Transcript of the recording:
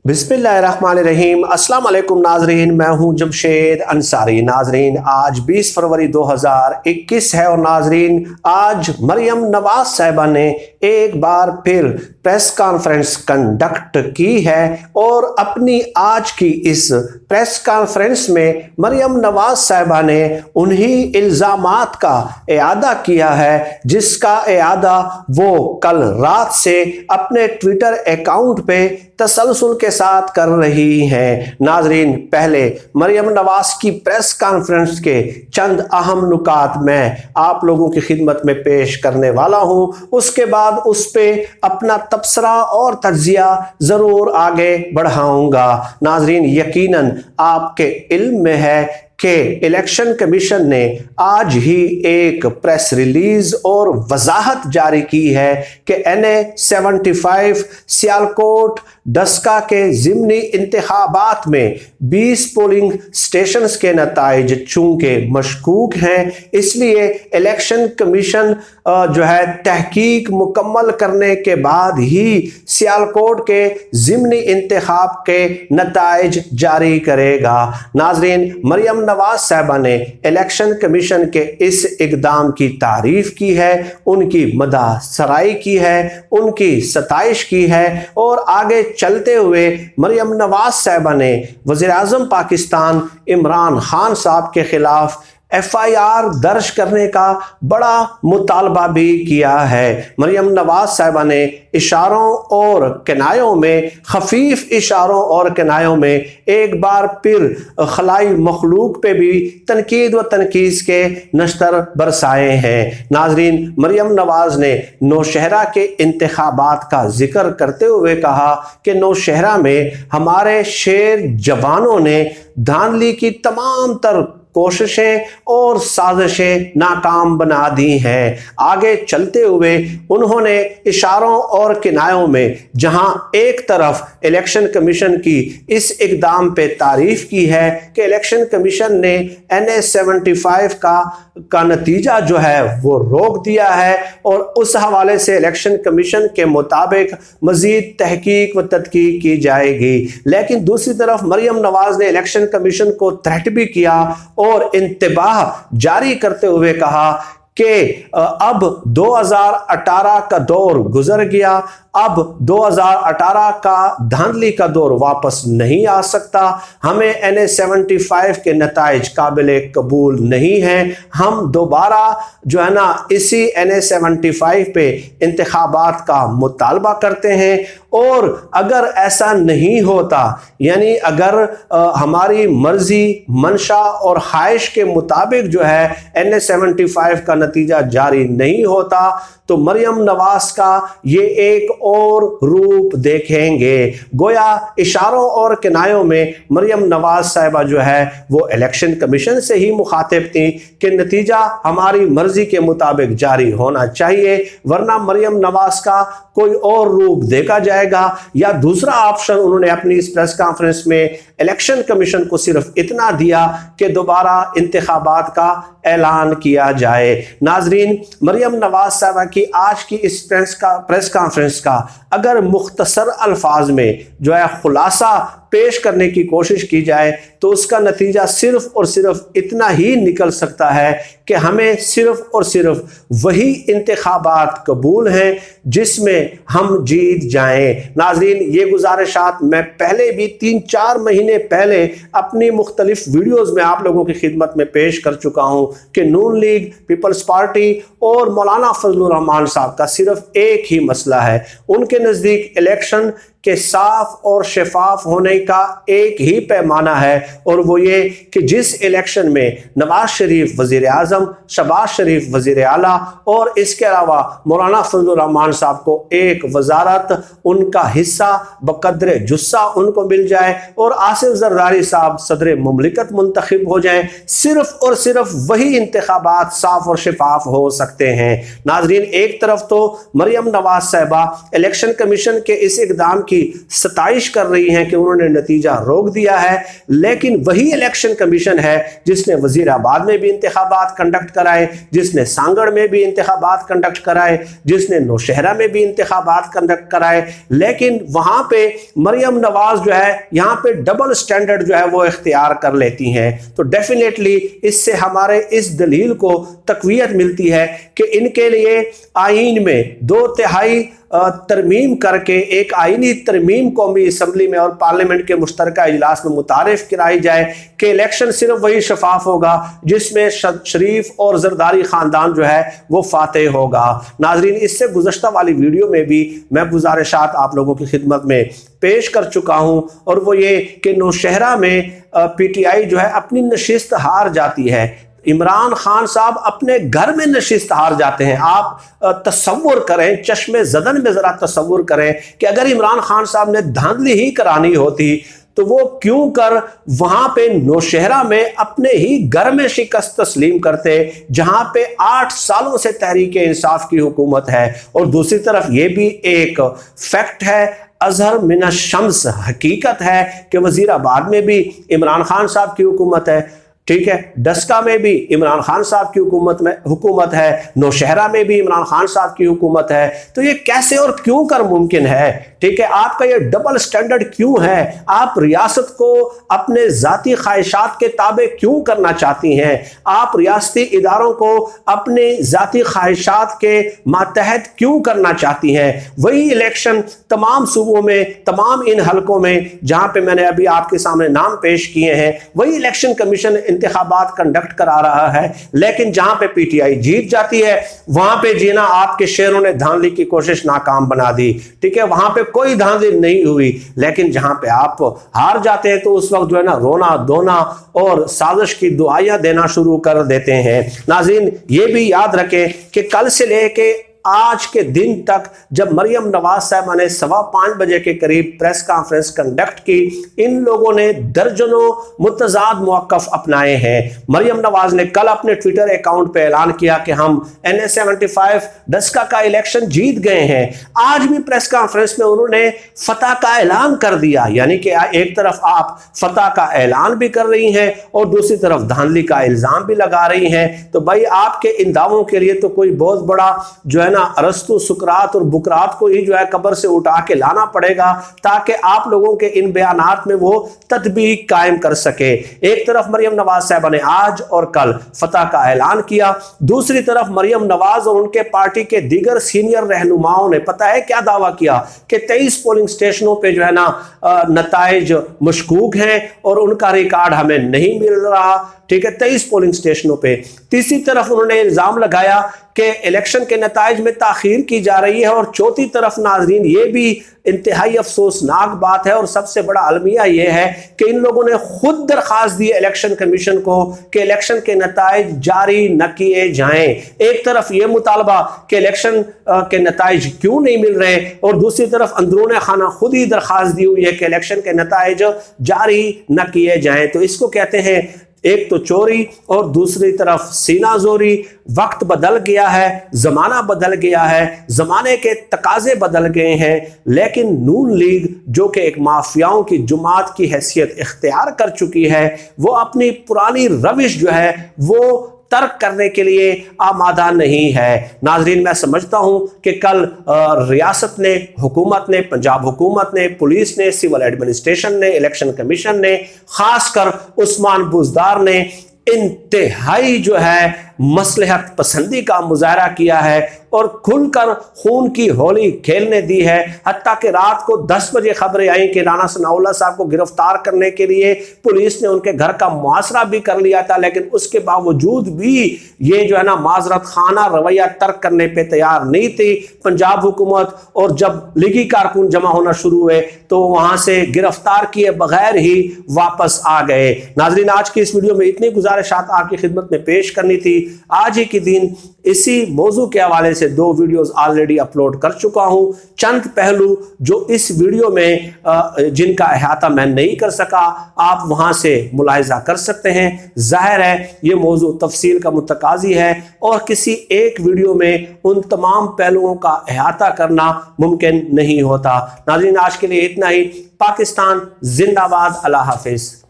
बिस्मिल्लाहिर्रहमानिर्रहीम। अस्सलाम वालेकुम नाजरीन, मैं हूं जमशेद अंसारी। नाजरीन, आज 20 फरवरी 2021 है और नाजरीन आज मरियम नवाज साहिबा ने एक बार फिर प्रेस कॉन्फ्रेंस कंडक्ट की है और अपनी आज की इस प्रेस कॉन्फ्रेंस में मरियम नवाज साहिबा ने उन्हीं इल्ज़ामात का इआदा किया है जिसका इआदा वो कल रात से अपने ट्विटर अकाउंट पे तसलसल के साथ कर रही हैं। नाजरीन, पहले मरियम नवाज की प्रेस कॉन्फ्रेंस के चंद अहम नुकात मैं आप लोगों की खिदमत में पेश करने वाला हूं, उसके बाद उस पे अपना तबसरा और तज्जिया जरूर आगे बढ़ाऊंगा। नाजरीन, यकीनन आपके इल्म में है कि इलेक्शन कमीशन ने आज ही एक प्रेस रिलीज और वजाहत जारी की है कि NA-75 सियालकोट डस्का के ज़िमनी इंतखाबात में 20 पोलिंग स्टेशंस के नताइज चूंकि मशकूक हैं, इसलिए इलेक्शन कमीशन जो है तहकीक मुकम्मल करने के बाद ही सियालकोट के ज़िमनी इंतखाब के नताइज जारी करेगा। नाजरीन, मरियम नवाज साहिबा ने इलेक्शन कमीशन के इस इकदाम की तारीफ की है, उनकी मदाह सराई की है, उनकी सताइश की है और आगे चलते हुए मरियम नवाज साहिबा ने वज़ीर आज़म पाकिस्तान इमरान खान साहब के खिलाफ FIR दर्ज करने का बड़ा मुतालबा भी किया है। मरियम नवाज साहिबा ने इशारों और किनायों में, खफीफ इशारों और किनायों में एक बार फिर खलाई मखलूक पे भी तनकीद व तनकीस के नश्तर बरसाए हैं। नाजरीन, मरियम नवाज ने नौशहरा के इंतखाबात का जिक्र करते हुए कहा कि नौशहरा में हमारे शेर जवानों ने धांधली की तमाम तर कोशिशें और साजिशें नाकाम बना दी हैं। आगे चलते हुए उन्होंने इशारों और किनायों में जहां एक तरफ इलेक्शन कमीशन की इस इकदाम पे तारीफ की है कि इलेक्शन कमीशन ने NA-75 का नतीजा जो है वो रोक दिया है और उस हवाले से इलेक्शन कमीशन के मुताबिक मजीद तहकीक व तदकीक की जाएगी, लेकिन दूसरी तरफ मरियम नवाज ने इलेक्शन कमीशन को थ्रेट भी किया और इंतबाह जारी करते हुए कहा कि अब 2018 का दौर गुजर गया, अब 2018 का धांधली का दौर वापस नहीं आ सकता। हमें NA-75 के नताइज काबिल कबूल नहीं हैं। हम दोबारा जो है ना इसी NA-75 पे इंतखाबात का मुतालबा करते हैं और अगर ऐसा नहीं होता, यानी अगर हमारी मर्जी, मंशा और ख्वाहिश के मुताबिक जो है NA-75 का नतीजा जारी नहीं होता तो मरियम नवाज का ये एक और रूप देखेंगे। गोया इशारों और किनायों में मरियम नवाज साहिबा जो है वो इलेक्शन कमीशन से ही मुखातिब थी कि नतीजा हमारी मर्जी के मुताबिक जारी होना चाहिए, वरना मरियम नवाज का कोई और रूप देखा जाएगा। या दूसरा ऑप्शन उन्होंने अपनी इस प्रेस कॉन्फ्रेंस में इलेक्शन कमीशन को सिर्फ इतना दिया कि दोबारा इंतखाबात का ऐलान किया जाए। नाजरीन, मरियम नवाज साहिबा की आज की इस प्रेस कॉन्फ्रेंस का अगर मुख्तसर अल्फाज में जो है खुलासा पेश करने की कोशिश की जाए तो उसका नतीजा सिर्फ और सिर्फ इतना ही निकल सकता है कि हमें सिर्फ और सिर्फ वही इंतखाबात कबूल हैं जिसमें हम जीत जाएं। नाजरीन, ये गुजारिशात मैं पहले भी 3-4 महीने पहले अपनी मुख्तलिफ वीडियोज़ में आप लोगों की खिदमत में पेश कर चुका हूँ कि नून लीग, पीपल्स पार्टी और मौलाना फजलुर रहमान साहब का सिर्फ एक ही मसला है। उनके नज़दीक इलेक्शन के साफ और शफाफ होने का एक ही पैमाना है और वो ये कि जिस इलेक्शन में नवाज शरीफ वजीर आज़म, शहबाज शरीफ वजीर आला और इसके अलावा मौलाना फजलुर रहमान साहब को एक वजारत, उनका हिस्सा बकद्र जुस्सा उनको मिल जाए और आसिफ जरदारी साहब सदर मुमलिकत मुंतखब हो जाएं, सिर्फ और सिर्फ वही वही इंतखाबात साफ और शिफाफ हो सकते हैं। नाजरीन, एक तरफ तो मरियम नवाज साहिबा इलेक्शन कमीशन के इस इकदाम की सताइश कर रही हैं कि उन्होंने नतीजा रोक दिया है, लेकिन वही इलेक्शन कमीशन है जिसने वजीराबाद में भी इंतखाबात कंडक्ट कराए, जिसने सांगड़ में भी इंतखाबात कंडक्ट कराए, जिसने नौशहरा में भी इंतखाबात कंडक्ट कराए, लेकिन वहां पे मरियम नवाज जो है यहाँ पे डबल स्टैंडर्ड जो है वो इख्तियार कर लेती हैं। तो डेफिनेटली इससे हमारे इस दलील को तकवीयत मिलती है कि इनके लिए आईन में 2/3 तरमीम करके एक आईनी तरमीम कौमी असम्बली में और पार्लियामेंट के मुश्तरका इजलास में मुतारिफ कराई जाए कि इलेक्शन सिर्फ वही शफाफ होगा जिसमें शरीफ और जरदारी खानदान जो है वो फातेह होगा। नाजरीन, इससे गुज़श्ता वाली वीडियो में भी मैं गुजारिशात आप लोगों की खिदमत में पेश कर चुका हूं, और वो ये कि नौशहरा में PTI जो है अपनी नशिस्त हार जाती है। इमरान खान साहब अपने घर में नशिस्त हार जाते हैं। आप तसव्वुर करें, चश्मे ज़दन में ज़रा तसव्वुर करें कि अगर इमरान खान साहब ने धांधली ही करानी होती तो वो क्यों कर वहां पे नौशहरा में अपने ही घर में शिकस्त तस्लीम करते, जहां पे 8 सालों से तहरीक इंसाफ की हुकूमत है। और दूसरी तरफ ये भी एक फैक्ट है, अजहर मिन शम्स हकीकत है कि वजीराबाद में भी इमरान खान साहब की हुकूमत है, ठीक है, डस्का में भी इमरान खान साहब की हुकूमत है, नौशहरा में भी इमरान खान साहब की हुकूमत है। तो ये कैसे और क्यों कर मुमकिन है? ठीक है, आपका ये डबल स्टैंडर्ड क्यों है? आप रियासत को अपने जाती ख्वाहिशात के ताबे क्यों करना चाहती हैं? आप रियासती इदारों को अपने जाती ख्वाहिशात के मातहत क्यों करना चाहती हैं? वही इलेक्शन तमाम सूबों में, तमाम इन हलकों में जहां पे मैंने अभी आपके सामने नाम पेश किए हैं, वही इलेक्शन कमीशन इंतखाबात कंडक्ट करा रहा है, लेकिन जहां पे PTI जीत जाती है वहां पे जीना आपके शेरों ने धांधली की कोशिश नाकाम बना दी। ठीक है, वहां पे कोई धांधली नहीं हुई, लेकिन जहां पे आप हार जाते हैं तो उस वक्त जो है ना रोना धोना और साजिश की दुआएं देना शुरू कर देते हैं। नाज़रीन, ये भी याद रखें कि कल से लेके आज के दिन तक जब मरियम नवाज साहबा ने 5:15 बजे के करीब प्रेस कॉन्फ्रेंस कंडक्ट की, इन लोगों ने दर्जनों मुतजाद मौक़िफ़ अपनाए हैं। मरियम नवाज ने कल अपने ट्विटर अकाउंट पे ऐलान किया कि हम NA-75 डस्का का इलेक्शन जीत गए हैं। आज भी प्रेस कॉन्फ्रेंस में उन्होंने फतह का ऐलान कर दिया, यानी कि एक तरफ आप फतह का ऐलान भी कर रही हैं और दूसरी तरफ धांधली का इल्ज़ाम भी लगा रही हैं। तो भाई, आपके इन दावों के लिए तो कोई बहुत बड़ा जो है ना अरस्तु, सुकरात और बुकरात को ही जो है कब्र से उठा के लाना पड़ेगा, ताकि आप लोगों के इन बयानात में वो तत्बीक कायम कर सके। एक तरफ मरियम नवाज साहबा ने आज और कल फतह का ऐलान किया, दूसरी तरफ मरियम नवाज और उनके पार्टी के दीगर सीनियर रहनुमाओं ने पता है क्या दावा किया कि 23 पोलिंग स्टेशनों पे जो है ना नताइज मशकूक हैं और उनका रिकॉर्ड हमें नहीं मिल रहा। ठीक है, 23 पोलिंग स्टेशनों पे। तीसरी तरफ उन्होंने इल्जाम लगाया कि इलेक्शन के नताइज में ताखीर की जा रही है, और चौथी तरफ नाजरीन ये भी इंतहाई अफसोसनाक बात है और सबसे बड़ा अलमिया यह है कि इन लोगों ने खुद दरखास्त दी इलेक्शन कमीशन को कि इलेक्शन के नताइज जारी न किए जाएं। एक तरफ ये मुतालबा कि इलेक्शन के नताइज क्यों नहीं मिल रहे, और दूसरी तरफ अंदरूनी खाना खुद ही दरखास्त दी हुई है कि इलेक्शन के नताइज जारी न किए जाएं। तो इसको कहते हैं एक तो चोरी और दूसरी तरफ सीना जोरी। वक्त बदल गया है, जमाना बदल गया है, जमाने के तकाजे बदल गए हैं, लेकिन नून लीग जो कि एक माफियाओं की जुमात की हैसियत इख्तियार कर चुकी है, वो अपनी पुरानी रविश जो है वो तर्क करने के लिए आमादा नहीं है। नाजरीन, मैं समझता हूं कि कल रियासत ने, हुकूमत ने, पंजाब हुकूमत ने, पुलिस ने, सिविल एडमिनिस्ट्रेशन ने, इलेक्शन कमीशन ने, खासकर उस्मान बुजदार ने इंतहाई जो है मसलहत पसंदी का मुजाहरा किया है और खुलकर खून की होली खेलने दी है। हत्ता कि रात को 10 बजे खबरें आई कि राना सनाउल्लाह साहब को गिरफ्तार करने के लिए पुलिस ने उनके घर का मुहासरा भी कर लिया था, लेकिन उसके बावजूद भी ये जो है ना माजरत खाना रवैया तर्क करने पे तैयार नहीं थी पंजाब हुकूमत। और जब लीगी कारकुन जमा होना शुरू हुए तो वहां से गिरफ्तार किए बगैर ही वापस आ गए। नाजरीन, आज की इस वीडियो में इतनी गुजारिशात आपकी खिदमत में पेश करनी थी। आज ही के दिन इसी मौजू के हवाले से 2 वीडियोस ऑलरेडी अपलोड कर चुका हूं। चंद पहलू जो इस वीडियो में जिनका अहाता मैं नहीं कर सका, आप वहां से मुलाहिजा कर सकते हैं। जाहिर है ये मौजू तफसील का मुतकाजी है और किसी एक वीडियो में उन तमाम पहलुओं का अहाता करना मुमकिन नहीं होता। नाज़रीन, आज के लिए इतना ही। पाकिस्तान जिंदाबाद। अल्लाह हाफिज।